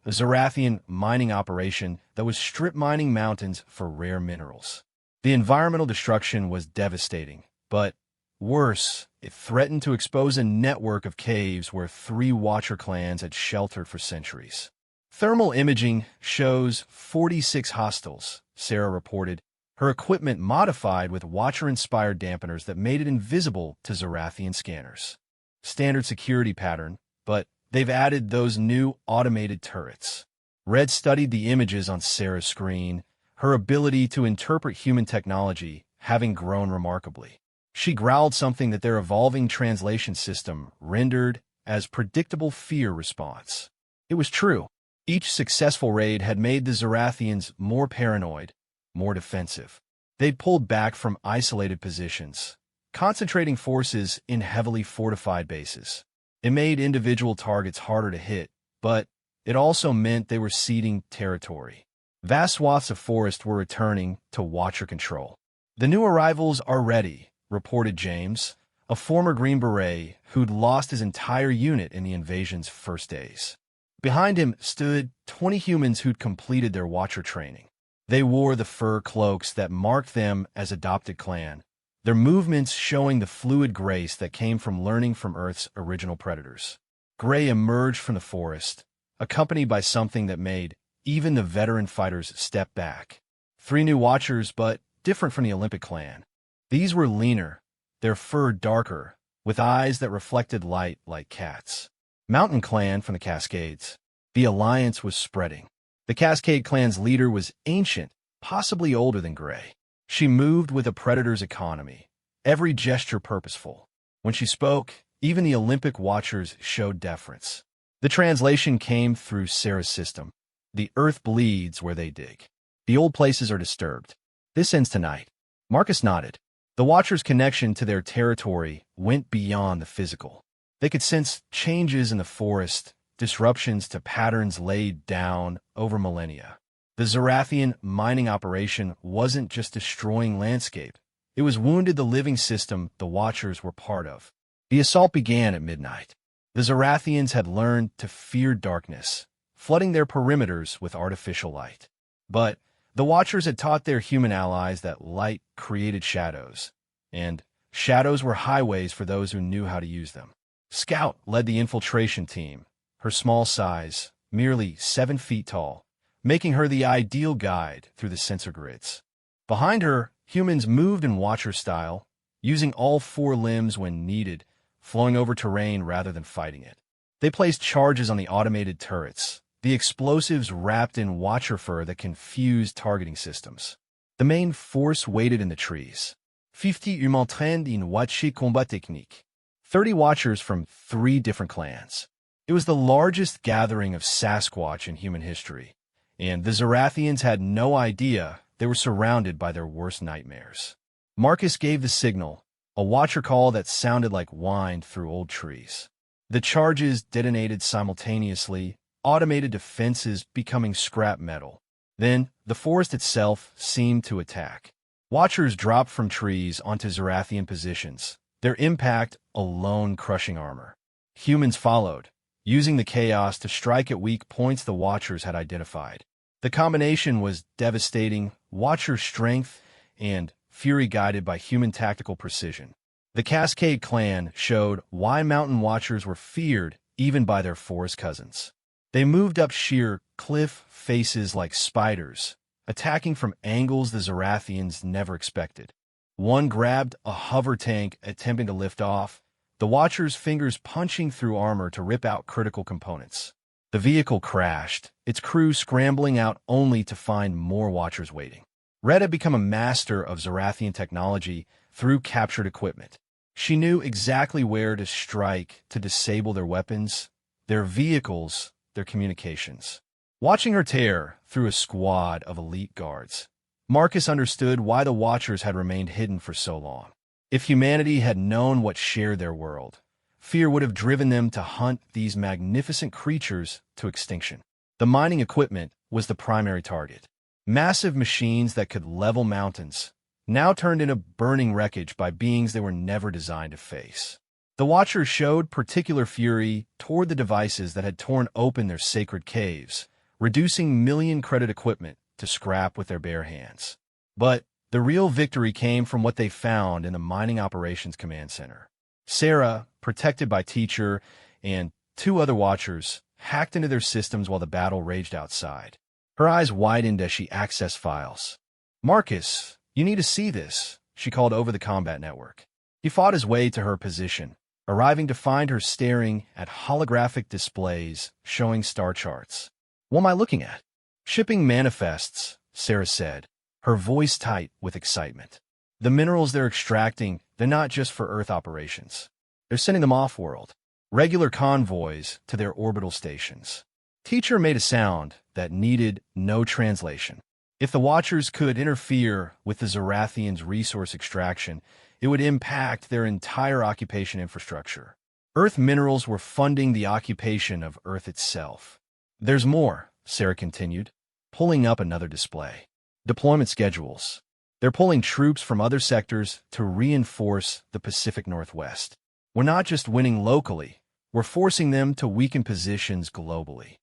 a Zorathian mining operation that was strip mining mountains for rare minerals. The environmental destruction was devastating, but worse, it threatened to expose a network of caves where 3 Watcher clans had sheltered for centuries. Thermal imaging shows 46 hostiles, Sarah reported, her equipment modified with Watcher-inspired dampeners that made it invisible to Zorathian scanners. Standard security pattern, but they've added those new automated turrets. Red studied the images on Sarah's screen, her ability to interpret human technology having grown remarkably. She growled something that their evolving translation system rendered as predictable fear response. It was true. Each successful raid had made the Zorathians more paranoid, more defensive. They'd pulled back from isolated positions, concentrating forces in heavily fortified bases. It made individual targets harder to hit, but it also meant they were ceding territory. Vast swaths of forest were returning to Watcher control. The new arrivals are ready, reported James, a former Green Beret who'd lost his entire unit in the invasion's first days. Behind him stood 20 humans who'd completed their Watcher training. They wore the fur cloaks that marked them as adopted clan, their movements showing the fluid grace that came from learning from Earth's original predators. Gray emerged from the forest, accompanied by something that made even the veteran fighters step back. 3 new Watchers, but different from the Olympic clan. These were leaner, their fur darker, with eyes that reflected light like cats. Mountain Clan from the Cascades. The alliance was spreading. The Cascade Clan's leader was ancient, possibly older than Gray. She moved with a predator's economy, every gesture purposeful. When she spoke, even the Olympic Watchers showed deference. The translation came through Sarah's system. The earth bleeds where they dig. The old places are disturbed. This ends tonight. Marcus nodded. The Watchers' connection to their territory went beyond the physical. They could sense changes in the forest, disruptions to patterns laid down over millennia. The Zarathian mining operation wasn't just destroying landscape. It was wounded the living system the Watchers were part of. The assault began at midnight. The Zarathians had learned to fear darkness, flooding their perimeters with artificial light. But the Watchers had taught their human allies that light created shadows, and shadows were highways for those who knew how to use them. Scout led the infiltration team, her small size, merely 7 feet tall, making her the ideal guide through the sensor grids. Behind her, humans moved in Watcher style, using all 4 limbs when needed, flowing over terrain rather than fighting it. They placed charges on the automated turrets, the explosives wrapped in Watcher fur that confused targeting systems. The main force waited in the trees. 50 humains trained in Watcher combat technique. 30 Watchers from 3 different clans. It was the largest gathering of Sasquatch in human history, and the Zarathians had no idea they were surrounded by their worst nightmares. Marcus gave the signal, a Watcher call that sounded like wind through old trees. The charges detonated simultaneously, automated defenses becoming scrap metal. Then, the forest itself seemed to attack. Watchers dropped from trees onto Zarathian positions, their impact alone crushing armor. Humans followed, using the chaos to strike at weak points the Watchers had identified. The combination was devastating, Watcher strength and fury guided by human tactical precision. The Cascade Clan showed why Mountain Watchers were feared even by their forest cousins. They moved up sheer cliff faces like spiders, attacking from angles the Zarathians never expected. One grabbed a hover tank attempting to lift off, the Watcher's fingers punching through armor to rip out critical components. The vehicle crashed, its crew scrambling out only to find more Watchers waiting. Red had become a master of Zarathian technology through captured equipment. She knew exactly where to strike to disable their weapons, their vehicles, their communications. Watching her tear through a squad of elite guards, Marcus understood why the Watchers had remained hidden for so long. If humanity had known what shared their world, fear would have driven them to hunt these magnificent creatures to extinction. The mining equipment was the primary target. Massive machines that could level mountains, now turned into burning wreckage by beings they were never designed to face. The Watchers showed particular fury toward the devices that had torn open their sacred caves, reducing million-credit equipment to scrap with their bare hands. But the real victory came from what they found in the Mining Operations Command Center. Sarah, protected by Teacher, and 2 other Watchers, hacked into their systems while the battle raged outside. Her eyes widened as she accessed files. "Marcus, you need to see this," she called over the combat network. He fought his way to her position, arriving to find her staring at holographic displays showing star charts. "What am I looking at?" "Shipping manifests," Sarah said, her voice tight with excitement. "The minerals they're extracting, they're not just for Earth operations. They're sending them off-world, regular convoys to their orbital stations." Teacher made a sound that needed no translation. If the Watchers could interfere with the Zarathians' resource extraction, it would impact their entire occupation infrastructure. Earth minerals were funding the occupation of Earth itself. "There's more," Sarah continued, pulling up another display. "Deployment schedules. They're pulling troops from other sectors to reinforce the Pacific Northwest. We're not just winning locally, we're forcing them to weaken positions globally."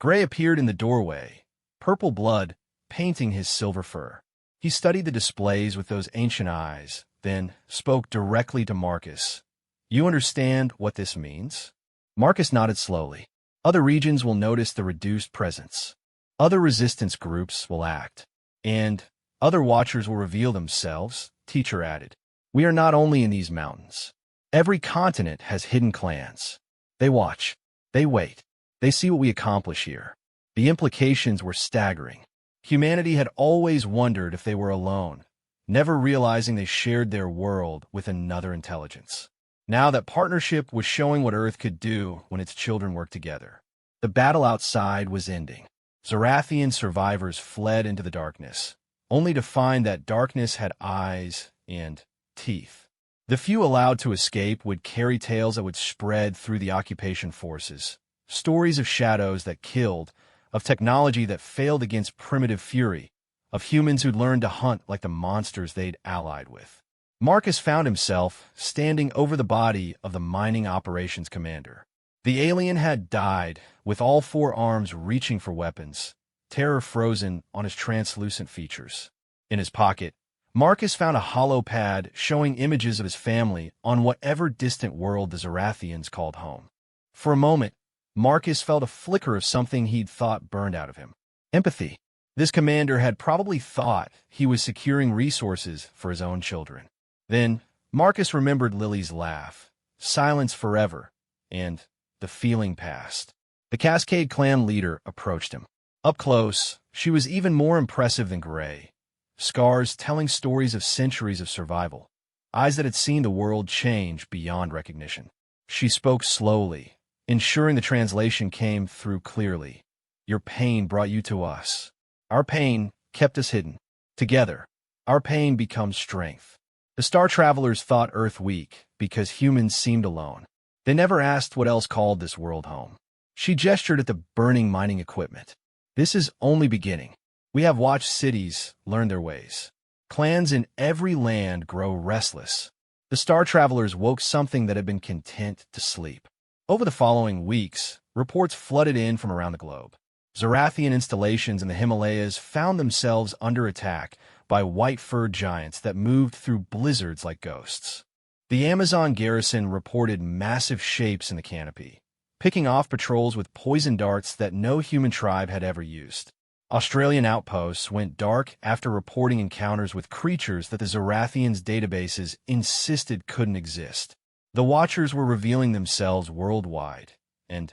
Gray appeared in the doorway, purple blood painting his silver fur. He studied the displays with those ancient eyes, then spoke directly to Marcus. "You understand what this means?" Marcus nodded slowly. "Other regions will notice the reduced presence. Other resistance groups will act. And other watchers will reveal themselves," Teacher added. "We are not only in these mountains. Every continent has hidden clans. They watch. They wait. They see what we accomplish here." The implications were staggering. Humanity had always wondered if they were alone, never realizing they shared their world with another intelligence. Now that partnership was showing what Earth could do when its children worked together. The battle outside was ending. Zorathian survivors fled into the darkness, only to find that darkness had eyes and teeth. The few allowed to escape would carry tales that would spread through the occupation forces, stories of shadows that killed, of technology that failed against primitive fury, of humans who'd learned to hunt like the monsters they'd allied with. Marcus found himself standing over the body of the mining operations commander. The alien had died, with all four arms reaching for weapons, terror frozen on his translucent features. In his pocket, Marcus found a hollow pad showing images of his family on whatever distant world the Zorathians called home. For a moment, Marcus felt a flicker of something he'd thought burned out of him. Empathy. This commander had probably thought he was securing resources for his own children. Then, Marcus remembered Lily's laugh, silence forever, and the feeling passed. The Cascade clan leader approached him. Up close, she was even more impressive than Gray. Scars telling stories of centuries of survival. Eyes that had seen the world change beyond recognition. She spoke slowly, ensuring the translation came through clearly. "Your pain brought you to us. Our pain kept us hidden. Together, our pain becomes strength." The Star Travelers thought Earth weak because humans seemed alone. They never asked what else called this world home. She gestured at the burning mining equipment. "This is only beginning. We have watched cities learn their ways. Clans in every land grow restless." The Star Travelers woke something that had been content to sleep. Over the following weeks, reports flooded in from around the globe. Zorathian installations in the Himalayas found themselves under attack by white-furred giants that moved through blizzards like ghosts. The Amazon garrison reported massive shapes in the canopy, picking off patrols with poison darts that no human tribe had ever used. Australian outposts went dark after reporting encounters with creatures that the Zorathians' databases insisted couldn't exist. The Watchers were revealing themselves worldwide, and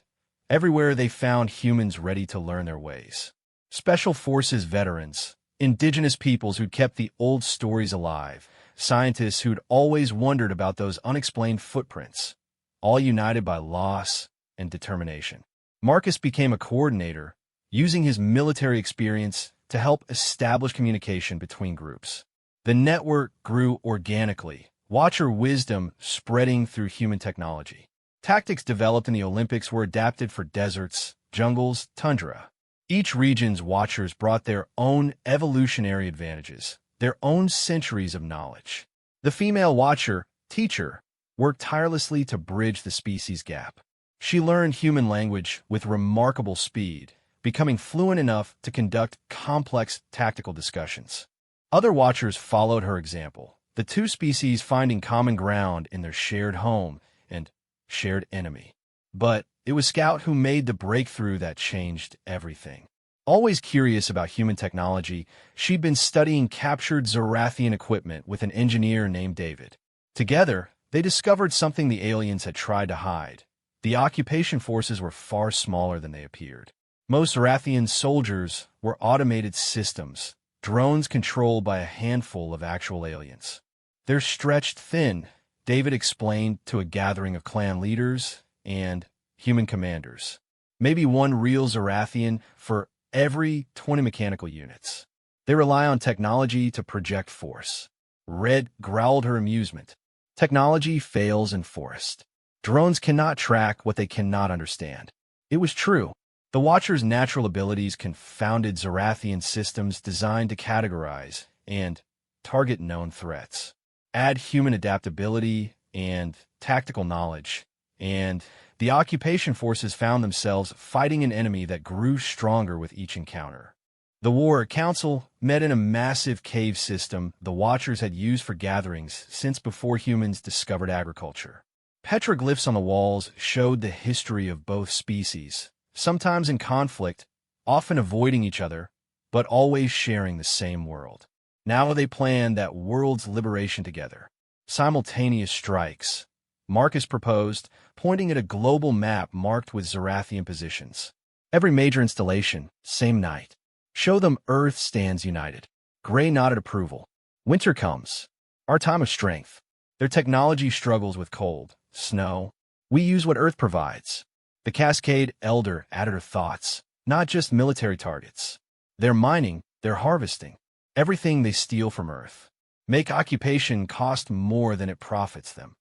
everywhere they found humans ready to learn their ways. Special Forces veterans, indigenous peoples who'd kept the old stories alive, scientists who'd always wondered about those unexplained footprints, all united by loss and determination. Marcus became a coordinator, using his military experience to help establish communication between groups. The network grew organically, Watcher wisdom spreading through human technology. Tactics developed in the Olympics were adapted for deserts, jungles, tundra. Each region's Watchers brought their own evolutionary advantages, their own centuries of knowledge. The female Watcher, Teacher, worked tirelessly to bridge the species gap. She learned human language with remarkable speed, becoming fluent enough to conduct complex tactical discussions. Other Watchers followed her example, the two species finding common ground in their shared home and shared enemy. But it was Scout who made the breakthrough that changed everything. Always curious about human technology, she'd been studying captured Zorathian equipment with an engineer named David. Together, they discovered something the aliens had tried to hide. The occupation forces were far smaller than they appeared. Most Zorathian soldiers were automated systems, drones controlled by a handful of actual aliens. "They're stretched thin," David explained to a gathering of clan leaders and human commanders. "Maybe one real Zorathian for every 20 mechanical units. They rely on technology to project force." Red growled her amusement. "Technology fails in forest. Drones cannot track what they cannot understand." It was true. The Watcher's natural abilities confounded Zorathian systems designed to categorize and target known threats. Add human adaptability and tactical knowledge, and The occupation forces found themselves fighting an enemy that grew stronger with each encounter. The War Council met in a massive cave system the Watchers had used for gatherings since before humans discovered agriculture. Petroglyphs on the walls showed the history of both species, sometimes in conflict, often avoiding each other, but always sharing the same world. Now they planned that world's liberation together. Simultaneous strikes. Marcus proposed, pointing at a global map marked with Zarathian positions. Every major installation, same night. Show them Earth stands united. Gray nodded approval. Winter comes. Our time of strength. Their technology struggles with cold, snow. We use what Earth provides. The Cascade Elder added her thoughts. Not just military targets. They're mining, they're harvesting. Everything they steal from Earth. Make occupation cost more than it profits them.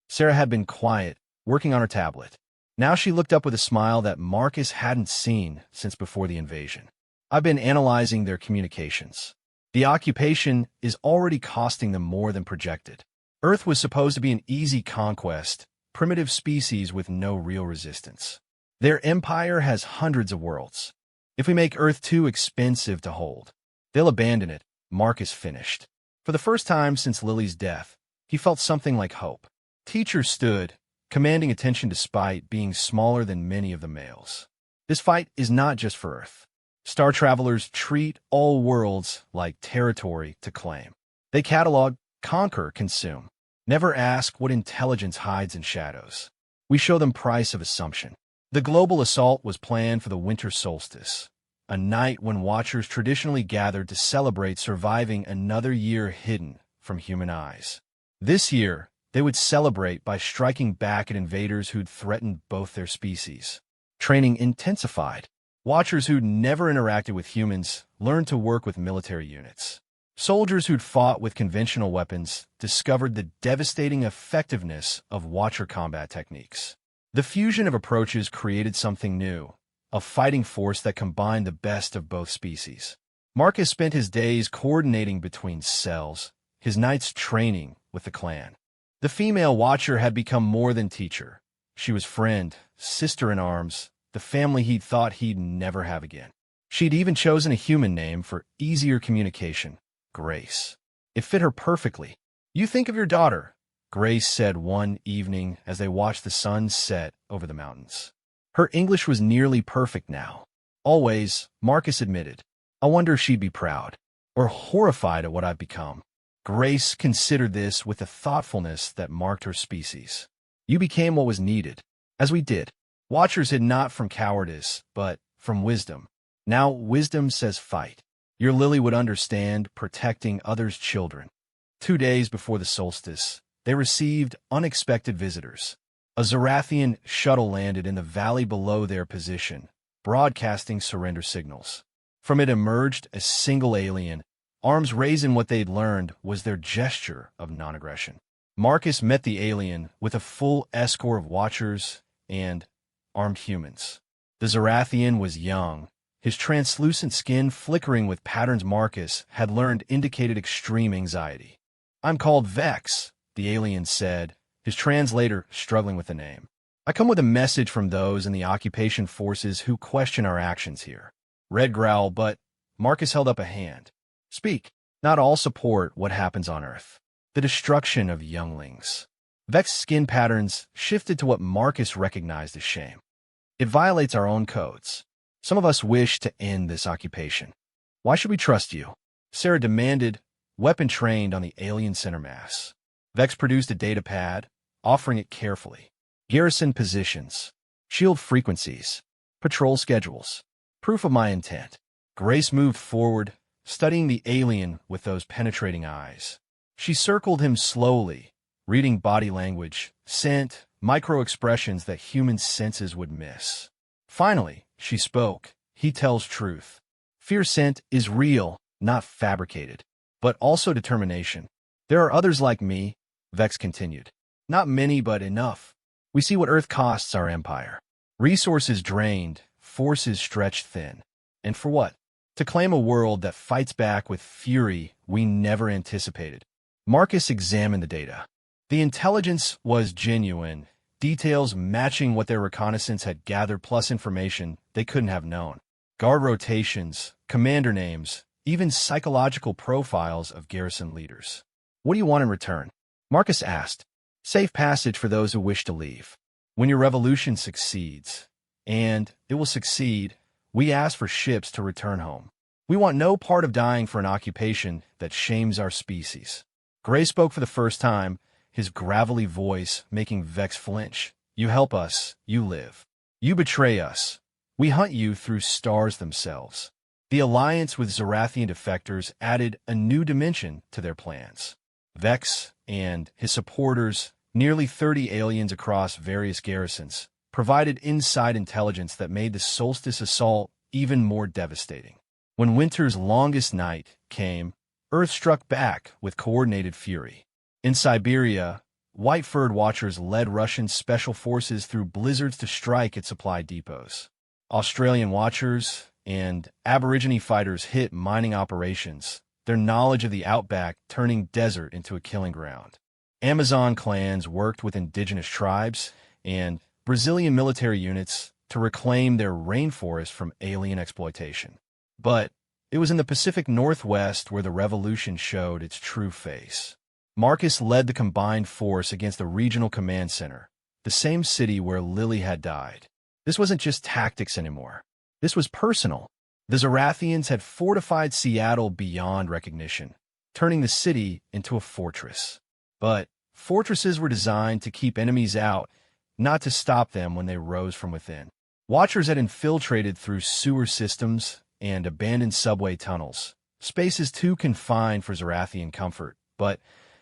Sarah had been quiet, working on her tablet. Now she looked up with a smile that Marcus hadn't seen since before the invasion. I've been analyzing their communications. The occupation is already costing them more than projected. Earth was supposed to be an easy conquest, primitive species with no real resistance. Their empire has hundreds of worlds. If we make Earth too expensive to hold, they'll abandon it, Marcus finished. For the first time since Lily's death, he felt something like hope. Teacher stood, commanding attention despite being smaller than many of the males. This fight is not just for Earth. Star travelers treat all worlds like territory to claim. They catalog, conquer, consume. Never ask what intelligence hides in shadows. We show them price of assumption. The global assault was planned for the winter solstice, a night when Watchers traditionally gathered to celebrate surviving another year hidden from human eyes. This year, they would celebrate by striking back at invaders who'd threatened both their species. Training intensified. Watchers who'd never interacted with humans learned to work with military units. Soldiers who'd fought with conventional weapons discovered the devastating effectiveness of Watcher combat techniques. The fusion of approaches created something new, a fighting force that combined the best of both species. Marcus spent his days coordinating between cells, his nights training with the clan. The female Watcher had become more than teacher. She was friend, sister-in-arms, the family he'd thought he'd never have again. She'd even chosen a human name for easier communication, Grace. It fit her perfectly. You think of your daughter, Grace said one evening as they watched the sun set over the mountains. Her English was nearly perfect now. Always, Marcus admitted. I wonder if she'd be proud, or horrified at what I've become. Grace considered this with a thoughtfulness that marked her species. You became what was needed, as we did. Watchers hid not from cowardice, but from wisdom. Now wisdom says fight. Your Lily would understand protecting others' children. 2 days before the solstice, they received unexpected visitors. A Zarathian shuttle landed in the valley below their position, broadcasting surrender signals. From it emerged a single alien, arms raised in what they'd learned was their gesture of non-aggression. Marcus met the alien with a full escort of Watchers and armed humans. The Zarathian was young, his translucent skin flickering with patterns Marcus had learned indicated extreme anxiety. I'm called Vex, the alien said, his translator struggling with the name. I come with a message from those in the occupation forces who question our actions here. Red growl, but Marcus held up a hand. Speak. Not all support what happens on Earth. The destruction of younglings. Vex's skin patterns shifted to what Marcus recognized as shame. It violates our own codes. Some of us wish to end this occupation. Why should we trust you? Sarah demanded, weapon trained on the alien center mass. Vex produced a data pad, offering it carefully. Garrison positions, shield frequencies, patrol schedules. Proof of my intent. Grace moved forward, studying the alien with those penetrating eyes. She circled him slowly, reading body language, scent, micro-expressions that human senses would miss. Finally, she spoke. He tells truth. Fear scent is real, not fabricated, but also determination. There are others like me, Vex continued. Not many, but enough. We see what Earth costs our empire. Resources drained, forces stretched thin. And for what? To claim a world that fights back with fury we never anticipated. Marcus examined the data. The intelligence was genuine, details matching what their reconnaissance had gathered plus information they couldn't have known. Guard rotations, commander names, even psychological profiles of garrison leaders. "What do you want in return?" Marcus asked. "Safe passage for those who wish to leave. When your revolution succeeds, and it will succeed, we ask for ships to return home. We want no part of dying for an occupation that shames our species." Gray spoke for the first time, his gravelly voice making Vex flinch. "You help us, you live. You betray us. We hunt you through stars themselves." The alliance with Zarathian defectors added a new dimension to their plans. Vex and his supporters, nearly 30 aliens across various garrisons, provided inside intelligence that made the solstice assault even more devastating. When winter's longest night came, Earth struck back with coordinated fury. In Siberia, white-furred watchers led Russian special forces through blizzards to strike at supply depots. Australian watchers and Aborigine fighters hit mining operations, their knowledge of the outback turning desert into a killing ground. Amazon clans worked with indigenous tribes and Brazilian military units to reclaim their rainforest from alien exploitation. But it was in the Pacific Northwest where the revolution showed its true face. Marcus led the combined force against the regional command center, the same city where Lily had died. This wasn't just tactics anymore. This was personal. The Zarathians had fortified Seattle beyond recognition, turning the city into a fortress. But fortresses were designed to keep enemies out, not to stop them when they rose from within. Watchers had infiltrated through sewer systems and abandoned subway tunnels, spaces too confined for Zarathian comfort, but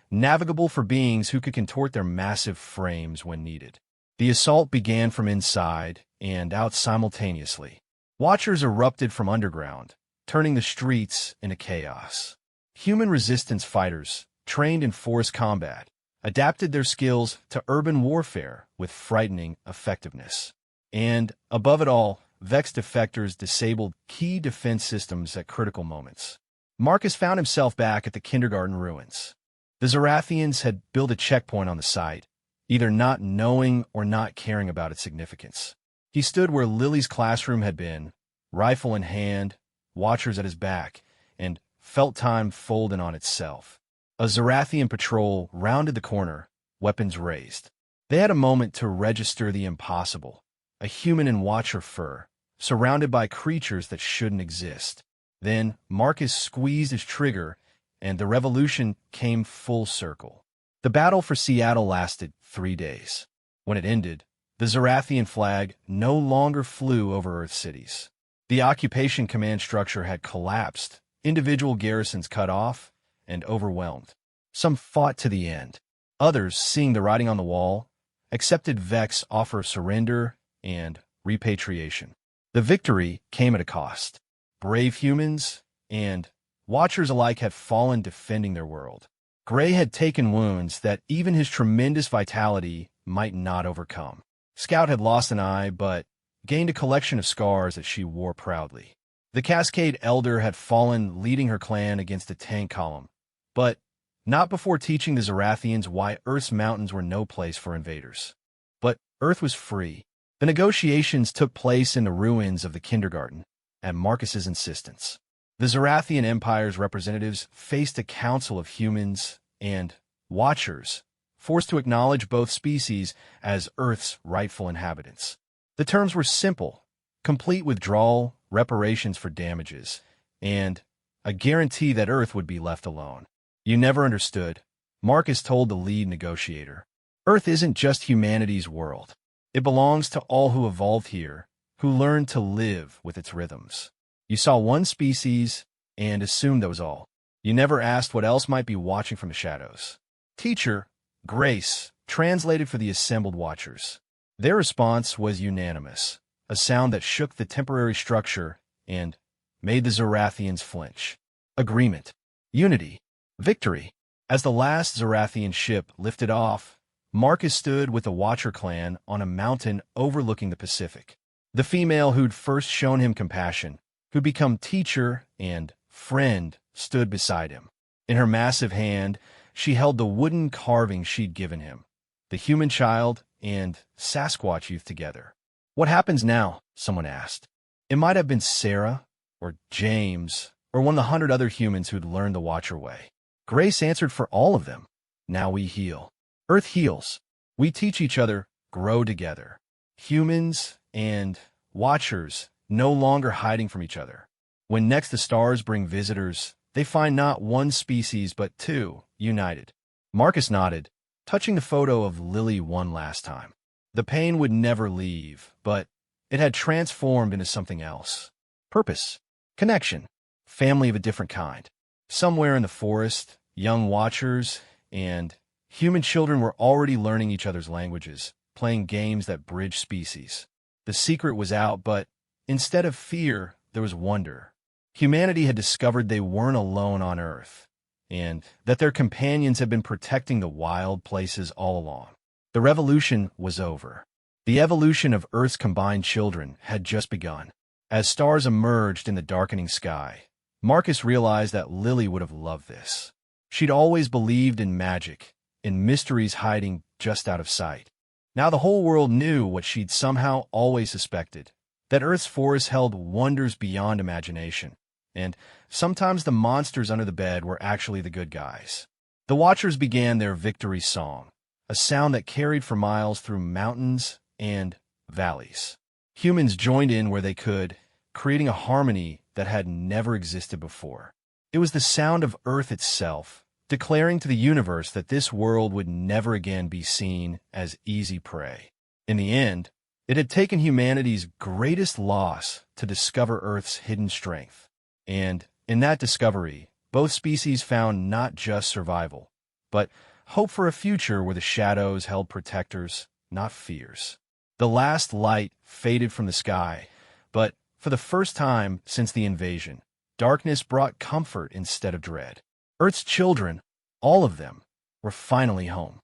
navigable for beings who could contort their massive frames when needed. The assault began from inside and out simultaneously. Watchers erupted from underground, turning the streets into chaos. Human resistance fighters, trained in forest combat, adapted their skills to urban warfare with frightening effectiveness. And, above it all, Vex defectors disabled key defense systems at critical moments. Marcus found himself back at the kindergarten ruins. The Zarathians had built a checkpoint on the site, either not knowing or not caring about its significance. He stood where Lily's classroom had been, rifle in hand, watchers at his back, and felt time folding on itself. A Zarathian patrol rounded the corner, weapons raised. They had a moment to register the impossible, a human in watcher fur, surrounded by creatures that shouldn't exist. Then Marcus squeezed his trigger, and the revolution came full circle. The battle for Seattle lasted 3 days. When it ended, the Zarathian flag no longer flew over Earth cities. The occupation command structure had collapsed, individual garrisons cut off, and overwhelmed. Some fought to the end. Others, seeing the writing on the wall, accepted Vex's offer of surrender and repatriation. The victory came at a cost. Brave humans and watchers alike had fallen defending their world. Gray had taken wounds that even his tremendous vitality might not overcome. Scout had lost an eye, but gained a collection of scars that she wore proudly. The Cascade Elder had fallen leading her clan against a tank column, but not before teaching the Zarathians why Earth's mountains were no place for invaders. But Earth was free. The negotiations took place in the ruins of the kindergarten, at Marcus's insistence. The Zarathian Empire's representatives faced a council of humans and watchers, forced to acknowledge both species as Earth's rightful inhabitants. The terms were simple: complete withdrawal, reparations for damages, and a guarantee that Earth would be left alone. "You never understood," Marcus told the lead negotiator. "Earth isn't just humanity's world. It belongs to all who evolved here, who learned to live with its rhythms. You saw one species and assumed that was all. You never asked what else might be watching from the shadows." Teacher, Grace, translated for the assembled watchers. Their response was unanimous, a sound that shook the temporary structure and made the Zarathians flinch. Agreement. Unity. Victory. As the last Zarathian ship lifted off, Marcus stood with the Watcher clan on a mountain overlooking the Pacific. The female who'd first shown him compassion, who'd become teacher and friend, stood beside him. In her massive hand, she held the wooden carving she'd given him, the human child and Sasquatch youth together. What happens now? Someone asked. It might have been Sarah, or James, or one of the 100 other humans who'd learned the Watcher way. Grace answered for all of them. Now we heal. Earth heals. We teach each other, grow together. Humans and Watchers no longer hiding from each other. When next the stars bring visitors, they find not one species but two, united. Marcus nodded, touching the photo of Lily one last time. The pain would never leave, but it had transformed into something else. Purpose, connection, family of a different kind. Somewhere in the forest, young Watchers and human children were already learning each other's languages, playing games that bridge species. The secret was out, but instead of fear, there was wonder. Humanity had discovered they weren't alone on Earth, and that their companions had been protecting the wild places all along. The revolution was over. The evolution of Earth's combined children had just begun. As stars emerged in the darkening sky, Marcus realized that Lily would have loved this. She'd always believed in magic, in mysteries hiding just out of sight. Now the whole world knew what she'd somehow always suspected, that Earth's forests held wonders beyond imagination, and sometimes the monsters under the bed were actually the good guys. The Watchers began their victory song, a sound that carried for miles through mountains and valleys. Humans joined in where they could, creating a harmony that had never existed before. It was the sound of Earth itself, declaring to the universe that this world would never again be seen as easy prey. In the end, it had taken humanity's greatest loss to discover Earth's hidden strength. And in that discovery, both species found not just survival, but hope for a future where the shadows held protectors, not fears. The last light faded from the sky, but for the first time since the invasion, darkness brought comfort instead of dread. Earth's children, all of them, were finally home.